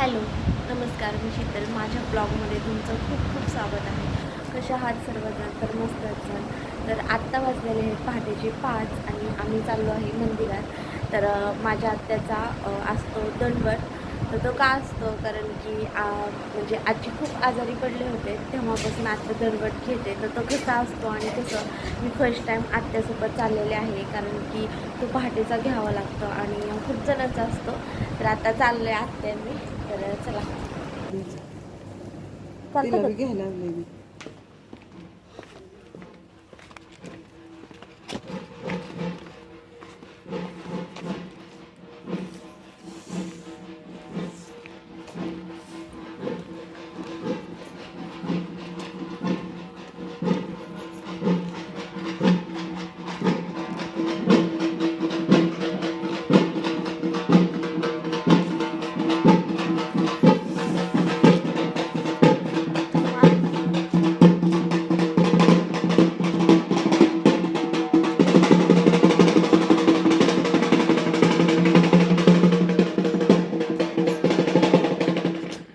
Hello, नमस्कार. मी शीतल. माझ्या ब्लॉगमध्ये तुमचं खूप खूप स्वागत आहे. कशा आहात सर्वजण? तर मस्त असाल. तर आत्ता वाजलेले आहेत पहाटेचे 5 आणि आम्ही चाललो आहे मंदिरात. तर माझ्या आत्याचा असतो दंडवत. तर तो का असतो? कारण की म्हणजे आजी खूप आजारी पडले होते, तेव्हापासून आत्ता दंडवत घेते. तर तो कसा असतो आणि कसं मी फर्स्ट टाईम आत्यासोबत चाललेले आहे, कारण की तो पहाटेचा घ्यावा लागतो आणि खूप जणांचा असतो. तर आता चाललो आहे आत्या मी. तर चला, तिला चालतं बी का? घ्यायला लागले मी.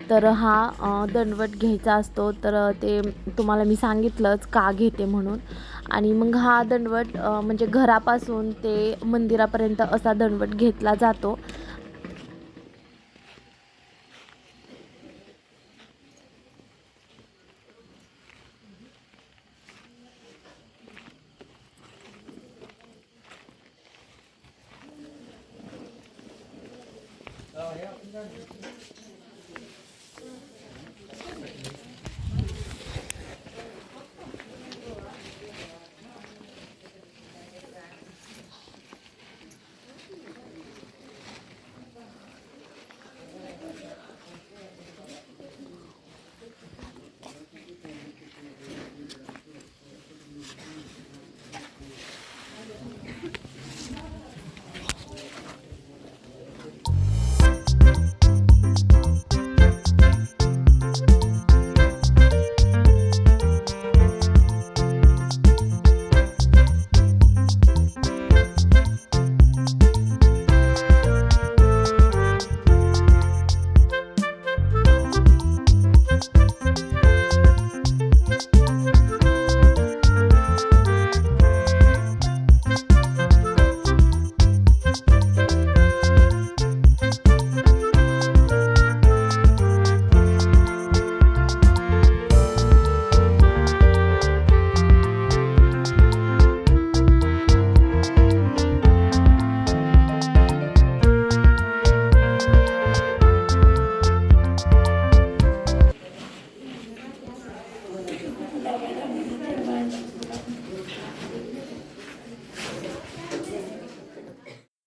तर हा दंडवत घ्यायचा असतो. तर ते तुम्हाला मी सांगितलंच का घेते म्हणून. आणि मग हा दंडवत म्हणजे घरापासून ते मंदिरापर्यंत असा दंडवत घेतला जातो.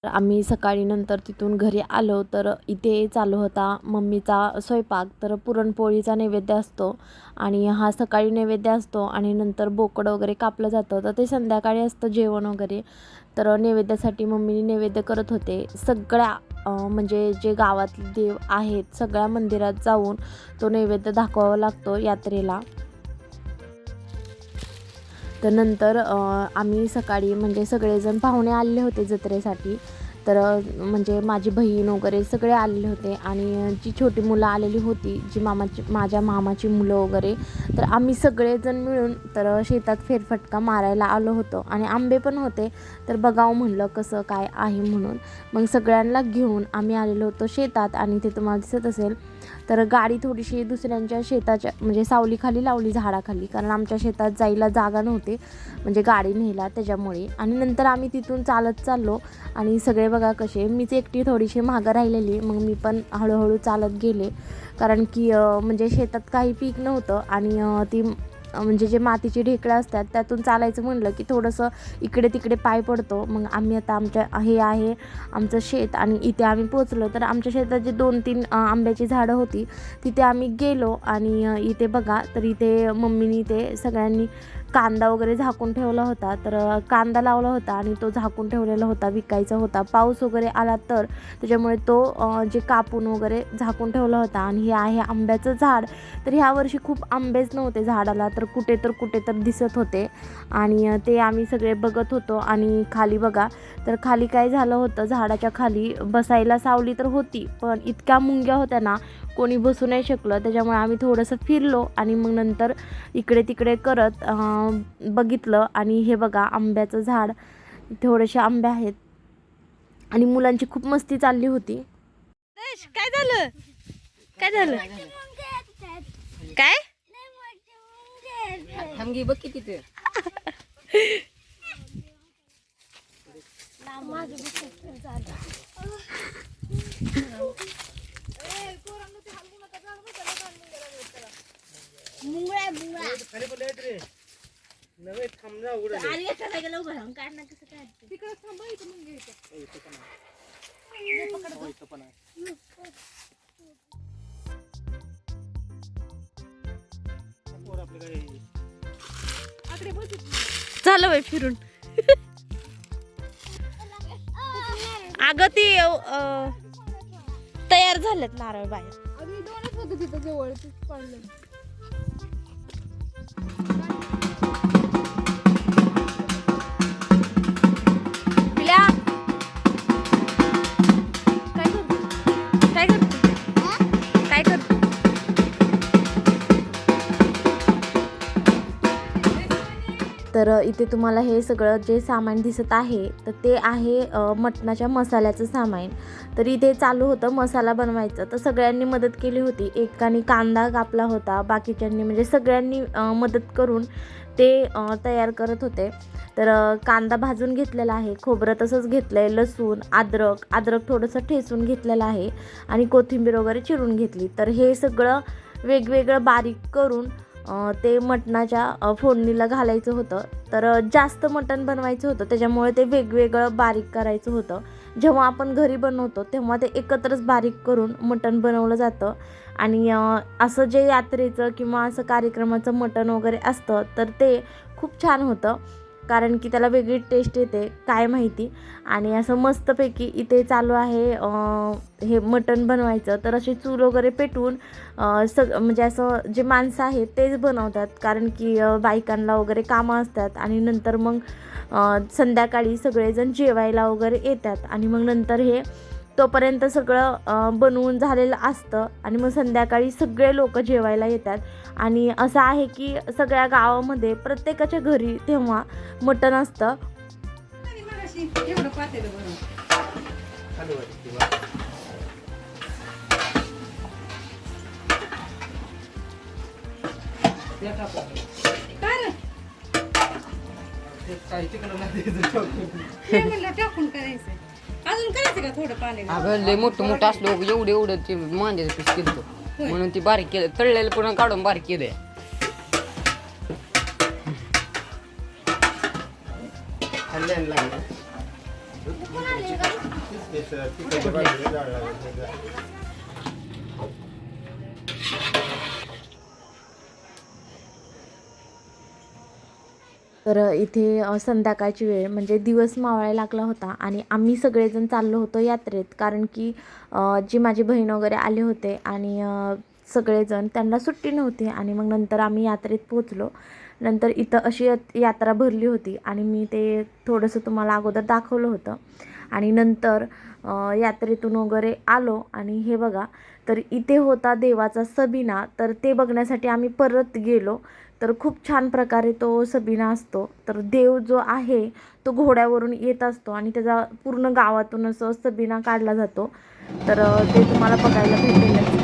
आम्ही सकाळी नंतर तिथून घरी आलो तर इथे चालू होता मम्मीचा स्वयंपाक. तर पुरणपोळीचा नैवेद्य असतो आणि हा सकाळी नैवेद्य असतो आणि नंतर बोकडं वगैरे कापलं जातं. तर ते संध्याकाळी असतं जेवण वगैरे. तर नैवेद्यासाठी मम्मीने नैवेद्य करत होते. सगळ्या म्हणजे जे गावातले देव आहेत सगळ्या मंदिरात जाऊन तो नैवेद्य दाखवावा लागतो यात्रेला. तर नंतर आम्ही सकाळी म्हणजे सगळेजण पाहुणे आलेले होते जत्रेसाठी. तर म्हणजे माझी बहीण वगैरे सगळे आलेले होते आणि जी छोटी मुलं आलेली होती, जी माझ्या मामाची मुलं वगैरे. तर आम्ही सगळेजण मिळून तर शेतात फेरफटका मारायला आलो होतो आणि आंबे पण होते. तर बघावं म्हणलं कसं काय आहे म्हणून. मग सगळ्यांना घेऊन आम्ही आलेलो होतो शेतात आणि ते तुम्हाला दिसत असेल. तर गाडी थोडीशी दुसऱ्यांच्या शेताच्या म्हणजे सावलीखाली लावली, झाडाखाली, कारण आमच्या शेतात जायला जागा नव्हती म्हणजे गाडी न्यायला त्याच्यामुळे. आणि नंतर आम्ही तिथून चालत चाललो आणि सगळे बघा कसे, मीच एकटी थोडीशी मागं राहिलेली. मग मी पण हळूहळू चालत गेले, कारण की म्हणजे शेतात काही पीक नव्हतं आणि ती म्हणजे जे मातीचे ढेकळं असतात त्यातून चालायचं म्हणलं की थोडंसं इकडे तिकडे पाय पडतो. मग आम्ही आता हे आहे आमचं शेत आणि इथे आम्ही पोचलो. तर आमच्या शेतात जे 2-3 आंब्याची झाडं होती तिथे आम्ही गेलो आणि इथे बघा, तर इथे मम्मीनी ते सगळ्यांनी कांदा वगैरे झाकून ठेवला होता. तर कांदा लावला होता आणि तो झाकून ठेवलेला होता, विकायचा होता. पाऊस वगैरे आला तर त्याच्यामुळे तो जे कापून वगैरे झाकून ठेवला होता. आणि हे आहे आंब्याचं झाड. तर ह्या वर्षी खूप आंबेच नव्हते झाडाला, तर कुठे तर दिसत होते आणि ते आम्ही सगळे बघत होतो. आणि खाली बघा, तर खाली काय झालं होतं, झाडाच्या खाली बसायला सावली तर होती, पण इतक्या मुंग्या होत्या ना, कोणी बसू नाही शकलं, त्याच्यामुळे आम्ही थोडंसं फिरलो आणि मग नंतर इकडे तिकडे करत बघितलं. आणि हे बघा आंब्याचं झाड, थोडेसे आंबे आहेत आणि मुलांची खूप मस्ती चालली होती. काय झालं काय झालं काय थांबगी बघ किती ते नवे थांबना उडे आली एका जागेला उभं राहून काढणार कसं काय तिकडे थांबा इथं मग घ्यायचं पण आहे. झालं बाई फिरून. अगं ती तयार झालेत नारळ बाहेर. दोनच होतं तिथं जवळ पडलं. पिल्या काय करतो काय करतो. तर इथे तुम्हाला हे सगळं जे सामान दिसत आहे तर ते आहे मटणाच्या मसाल्याचं सामान. तर इथे चालू होतं मसाला बनवायचं. तर सगळ्यांनी मदत केली होती. एकाने कांदा कापला होता, बाकीच्यांनी म्हणजे सगळ्यांनी मदत करून ते तयार करत होते. तर कांदा भाजून घेतलेला आहे, खोबरं तसंच घेतलं आहे, लसूण, अद्रक थोडंसं ठेचून घेतलेलं आहे आणि कोथिंबीर वगैरे चिरून घेतली. तर हे सगळं वेगवेगळं बारीक करून ते मटणाच्या फोडणीला घालायचं होतं. तर जास्त मटण बनवायचं होतं, त्याच्यामुळे ते वेगवेगळं बारीक करायचं होतं. जेव्हा आपण घरी बनवतो तेव्हा ते एकत्रच बारीक करून मटण बनवलं जातं. आणि असं जे यात्रेचं किंवा असं कार्यक्रमाचं मटण वगैरे असतं तर ते खूप छान होतं, कारण की त्याला वेगळी टेस्ट येते काय माहिती. आणि असं मस्तपैकी इथे चालू आहे हे मटण बनवायचं. तर अशी चूल वगैरे पेटवून म्हणजे असं जे माणसं आहेत तेच बनवतात, कारण की बायकांना वगैरे कामं असतात. आणि नंतर मग संध्याकाळी सगळेजण जेवायला वगैरे येतात आणि मग नंतर हे तोपर्यंत सगळं बनवून झालेलं असतं आणि मग संध्याकाळी सगळे लोक जेवायला येतात. आणि असं आहे की सगळ्या गावामध्ये प्रत्येकाच्या घरी तेव्हा मटण असतं. अजून करायचं का थोडं पाणी. अगं लय मोठं असलो एवढं ते मांद्याचं पीस केलं म्हणून ती बारीक केलं, तळलेलं पुन्हा काढून बारीक केलंय. तर इथे संध्याकाळची वेळ म्हणजे दिवस मावळायला लागला होता आणि आम्ही सगळेजण चाललो होतो यात्रेत, कारण की जी माझी बहीण वगैरे आले होते आणि सगळेजण त्यांना सुट्टी नव्हती. आणि मग नंतर आम्ही यात्रेत पोचलो. नंतर इथं अशी यात्रा भरली होती आणि मी ते थोडंसं तुम्हाला अगोदर दाखवलं होतं. आणि नंतर यात्रेतून वगैरे आलो आणि हे बघा, तर इथे होता देवाचा सबिना. तर ते बघण्यासाठी आम्ही परत गेलो. तर खूप छान प्रकारे तो सबिना असतो. तर देव जो आहे तो घोड्यावरून येत असतो आणि त्याचा पूर्ण गावातून असं सबिना काढला जातो. तर ते तुम्हाला बघायला भेटेल.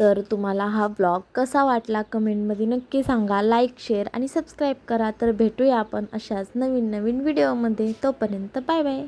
तर तुम्हाला हा ब्लॉग कसा वाटला कमेंटमध्ये नक्की सांगा. लाईक, शेअर आणि सबस्क्राईब करा. तर भेटूया आपण अशाच नवीन नवीन व्हिडिओमध्ये. तोपर्यंत बाय बाय.